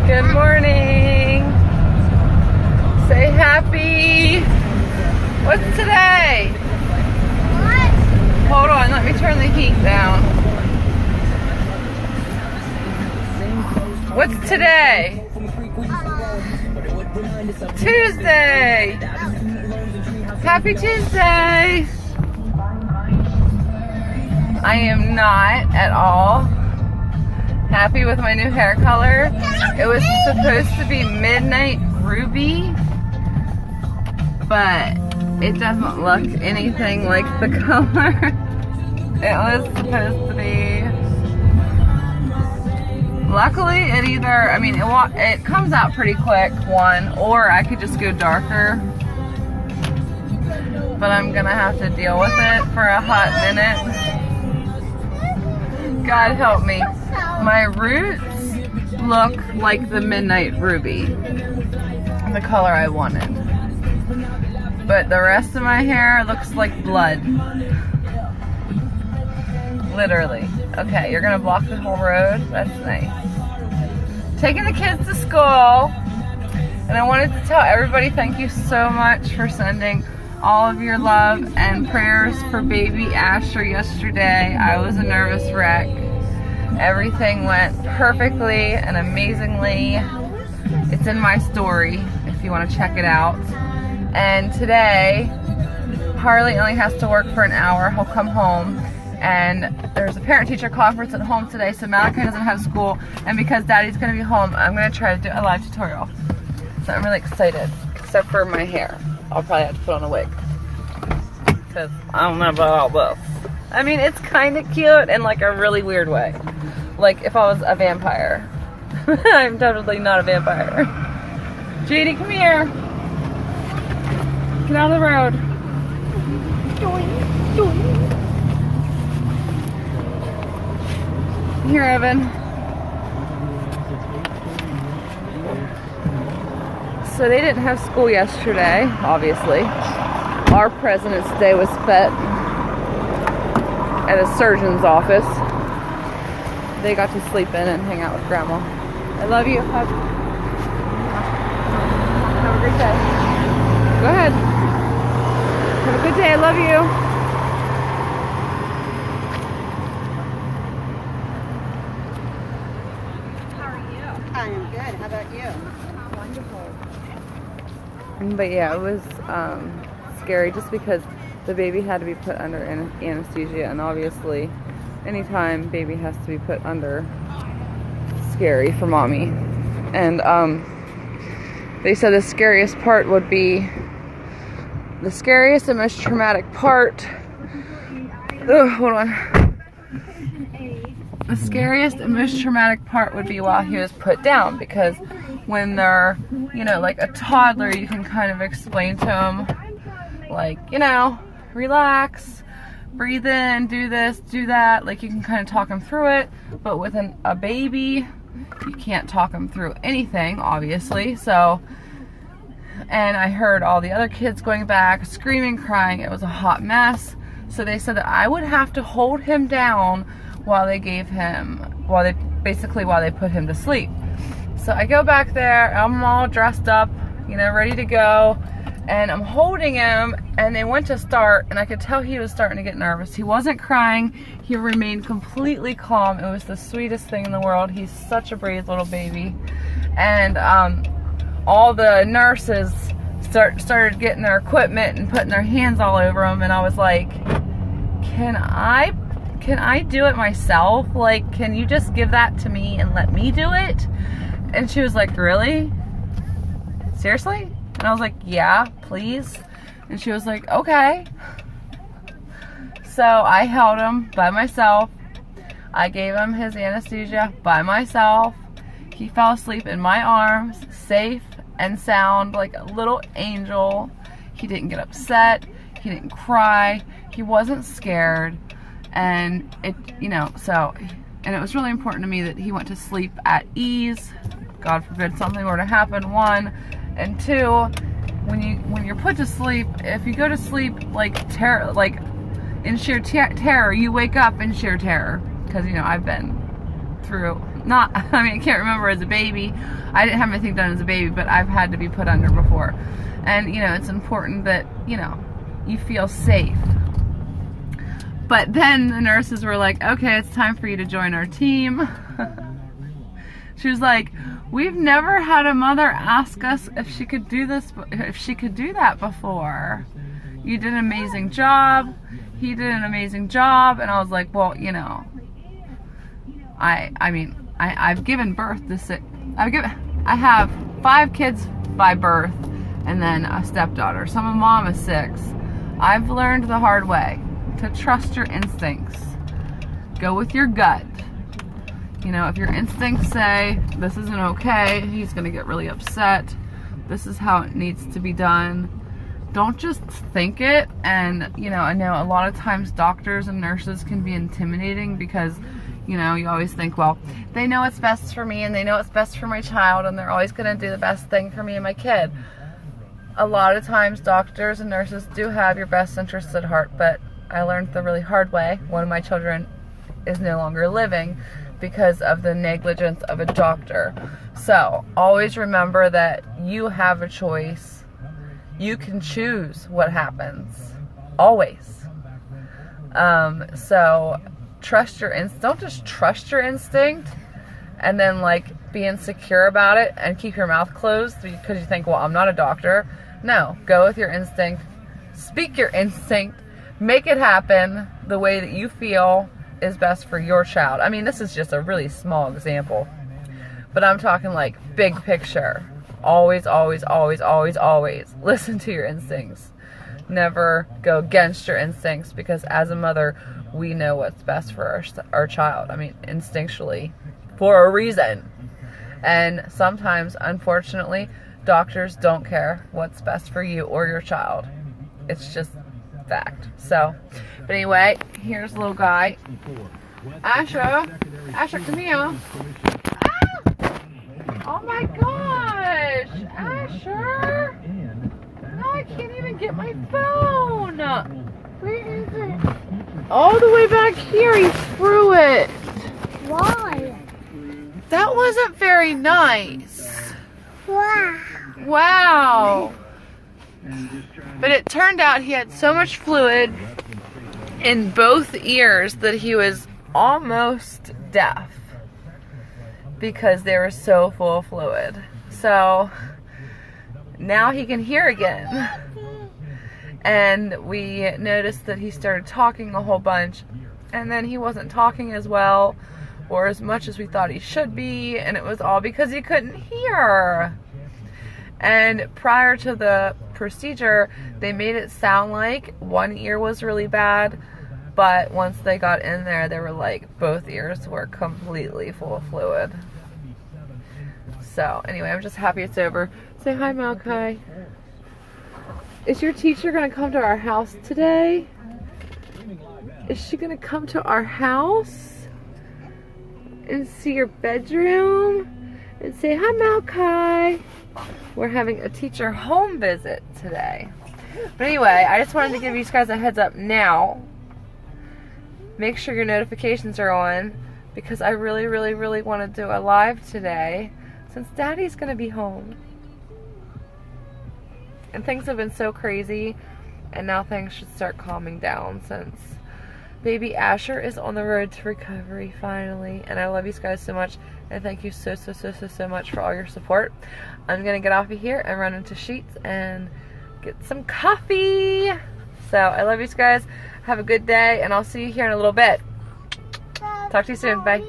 Good morning. Say happy. What's today? What? Hold on, let me turn the heat down. What's today? Tuesday. Happy Tuesday. I am not at all happy with my new hair color. It was supposed to be midnight ruby, but it doesn't look anything like the color it was supposed to be. Luckily, it comes out pretty quick, or I could just go darker. But I'm gonna have to deal with it for a hot minute. God help me. My roots look like the midnight ruby, the color I wanted. But the rest of my hair looks like blood. Literally. Okay, you're gonna block the whole road? That's nice. Taking the kids to school. And I wanted to tell everybody thank you so much for sending all of your love and prayers for baby Asher yesterday. I was a nervous wreck. Everything went perfectly and amazingly. It's in my story if you want to check it out. And today, Harley only has to work for an hour. He'll come home. And there's a parent-teacher conference at home today, so Malachi doesn't have school. And because Daddy's going to be home, I'm going to try to do a live tutorial. So I'm really excited, except for my hair. I'll probably have to put on a wig, because I don't know about all this. I mean, it's kind of cute in like a really weird way. Like if I was a vampire. I'm totally not a vampire. JD, come here. Get out of the road. Here, Evan. So they didn't have school yesterday, obviously. Our President's Day was spent at a surgeon's office. They got to sleep in and hang out with Grandma. I love you. Have a great day. Go ahead. Have a good day. I love you. I am good. How about you? Wonderful. But yeah, it was scary just because the baby had to be put under anesthesia, and obviously anytime baby has to be put under, it's scary for mommy. And they said the scariest part would be the scariest and most traumatic part. Hold on. The scariest and most traumatic part would be while he was put down, because when they're, like a toddler, you can kind of explain to them, like, relax, breathe in, do this, do that. Like, you can kind of talk them through it. But with a baby, you can't talk them through anything, obviously. So, and I heard all the other kids going back, screaming, crying. It was a hot mess. So they said that I would have to hold him down while they put him to sleep. So I go back there, I'm all dressed up, ready to go, and I'm holding him, and they went to start, and I could tell he was starting to get nervous. He wasn't crying, he remained completely calm. It was the sweetest thing in the world. He's such a brave little baby. And all the nurses started getting their equipment and putting their hands all over him, and I was like, can I do it myself? Like, can you just give that to me and let me do it? And she was like, really? Seriously? And I was like, yeah, please. And she was like, okay. So I held him by myself. I gave him his anesthesia by myself. He fell asleep in my arms, safe and sound, like a little angel. He didn't get upset. He didn't cry. He wasn't scared. And it was really important to me that he went to sleep at ease. God forbid something were to happen, one. And two, when you're put to sleep, if you go to sleep in sheer terror, you wake up in sheer terror. Because I've been through not, I mean, I can't remember as a baby. I didn't have anything done as a baby, but I've had to be put under before. And, you know, it's important that, you know, you feel safe. But then the nurses were like, okay, it's time for you to join our team. She was like, we've never had a mother ask us if she could do this, if she could do that before. You did an amazing job. He did an amazing job. And I was like, well, you know, I've given birth to six. I have 5 kids by birth, and then a stepdaughter. So I'm a mom of 6. I've learned the hard way to trust your instincts. Go with your gut. You know, if your instincts say this isn't okay, he's gonna get really upset, this is how it needs to be done, don't just think it. And, you know, I know a lot of times doctors and nurses can be intimidating because, you know, you always think, well, they know what's best for me and they know what's best for my child and they're always gonna do the best thing for me and my kid. A lot of times doctors and nurses do have your best interests at heart, but I learned the really hard way. One of my children is no longer living because of the negligence of a doctor. So always remember that you have a choice. You can choose what happens. Always. So trust your instinct. Don't just trust your instinct and then like be insecure about it and keep your mouth closed because you think, well, I'm not a doctor. No, go with your instinct. Speak your instinct. Make it happen the way that you feel is best for your child. I mean, this is just a really small example, but I'm talking like big picture. Always, always, always, always, always listen to your instincts. Never go against your instincts, because as a mother, we know what's best for our child. I mean, instinctually, for a reason. And sometimes, unfortunately, doctors don't care what's best for you or your child. It's just fact. So, but anyway, here's little guy. Asher, come here. Ah! Oh my gosh, Asher! No, I can't even get my phone. Where is it? All the way back here, he threw it. Why? That wasn't very nice. Wow. Wow. But it turned out he had so much fluid in both ears that he was almost deaf because they were so full of fluid. So now he can hear again. And we noticed that he started talking a whole bunch, and then he wasn't talking as well or as much as we thought he should be, and it was all because he couldn't hear. And prior to the procedure, they made it sound like one ear was really bad, but once they got in there, they were like, both ears were completely full of fluid. So anyway, I'm just happy it's over. Say hi, Malachi. Is your teacher gonna come to our house today? Is she gonna come to our house and see your bedroom and say hi, Malachi? We're having a teacher home visit today. But anyway, I just wanted to give you guys a heads up now. Make sure your notifications are on, because I really, really, really want to do a live today since Daddy's going to be home. And things have been so crazy, and now things should start calming down since baby Asher is on the road to recovery finally. And I love you guys so much, and thank you so much for all your support. I'm gonna get off of here and run into Sheets and get some coffee. So I love you guys. Have a good day, and I'll see you here in a little bit. Talk to you soon. Bye.